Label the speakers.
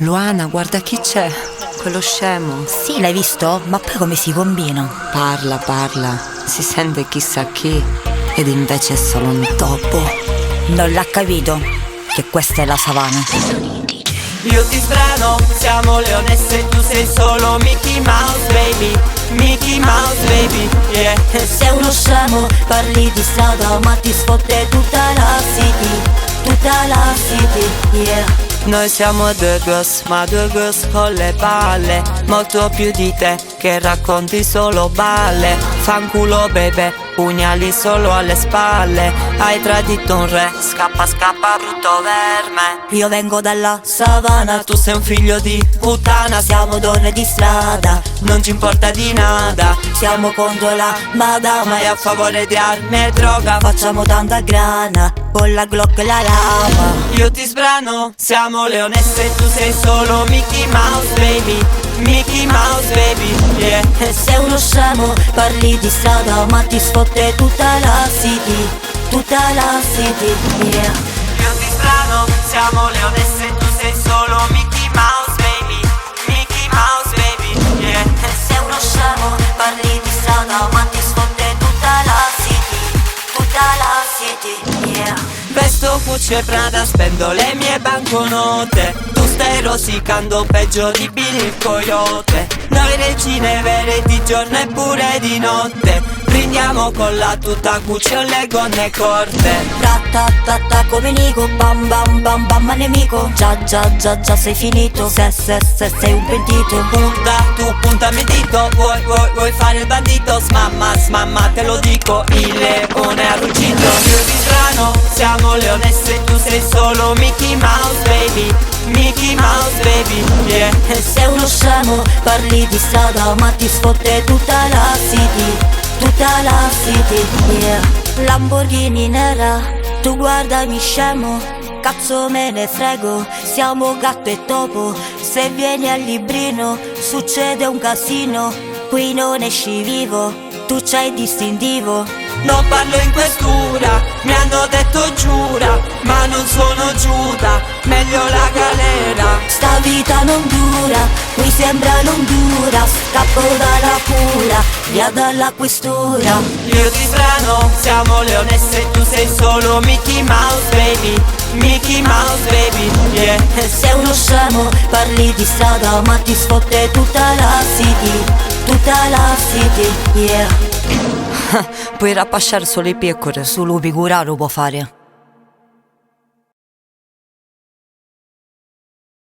Speaker 1: Luana, guarda chi c'è, quello scemo.
Speaker 2: Sì, l'hai visto? Ma poi come si combina?
Speaker 1: Parla, si sente chissà chi, ed invece è solo un topo.
Speaker 2: Non l'ha capito che questa è la savana.
Speaker 3: Io ti sbrano, siamo leonesse e tu sei solo Mickey Mouse baby, Mickey Mouse baby, yeah.
Speaker 2: Sei uno scemo, parli di strada ma ti sfotte tutta la city, yeah.
Speaker 3: Noi siamo due girls, ma due girls con le palle, molto più di te che racconti solo balle. Fanculo baby, pugnali solo alle spalle. Hai tradito un re, scappa brutto verme.
Speaker 2: Io vengo dalla savana,
Speaker 3: Tu sei un figlio di puttana.
Speaker 2: siamo donne di strada,
Speaker 3: Non ci importa di nada,
Speaker 2: siamo contro la madama
Speaker 3: e a favore di armi e droga.
Speaker 2: facciamo tanta grana con la Glock e la lama.
Speaker 3: Io ti sbrano, siamo leonesse e tu sei solo Mickey Mouse baby, Mickey Mouse baby, yeah.
Speaker 2: Sei uno scemo, parli di strada ma ti sfotte tutta la city, yeah.
Speaker 3: Io ti sbrano, siamo leonesse e tu sei solo Mickey Mouse baby, Mickey Mouse baby, yeah.
Speaker 2: Sei uno scemo, parli di strada ma ti sfotte tutta la city, yeah.
Speaker 3: Vesto Gucci e Prada, spendo le mie banconote. Tu stai rosicando peggio di Billy il Coyote. Noi regine vere di giorno e pure di notte. Brindiamo con la tuta Gucci o le gonne corte.
Speaker 2: Ta come Nico, bam bam bam bam ma nemico. Già sei finito, se sei un pentito.
Speaker 3: Puntami il dito, vuoi fare il bandito. Smamma, te lo dico, il leone ha ruggito. Io ti sbrano, siamo leonesse e tu sei solo Mickey Mouse baby, Mickey Mouse baby, yeah.
Speaker 2: Sei uno scemo, parli di strada ma ti sfotte tutta la city, yeah. Lamborghini nera, tu guardami scemo, cazzo me ne frego, siamo gatto e topo. Se vieni al librino succede un casino, qui non esci vivo, tu c'hai distintivo.
Speaker 3: Non parlo in questura, mi hanno detto giura, ma non sono Giuda, meglio la galera.
Speaker 2: Sta vita non dura, qui sembra non dura, scappo dalla cura, via dalla questura.
Speaker 3: Io ti sbrano, siamo leonesse e tu sei solo Mickey Mouse baby, Mickey Mouse baby, yeah.
Speaker 2: Sei uno scemo, parli di strada ma ti sfotte tutta la city, yeah.
Speaker 1: Puoi rappasciare solo i pecore.
Speaker 2: Su lupi curaro può fare.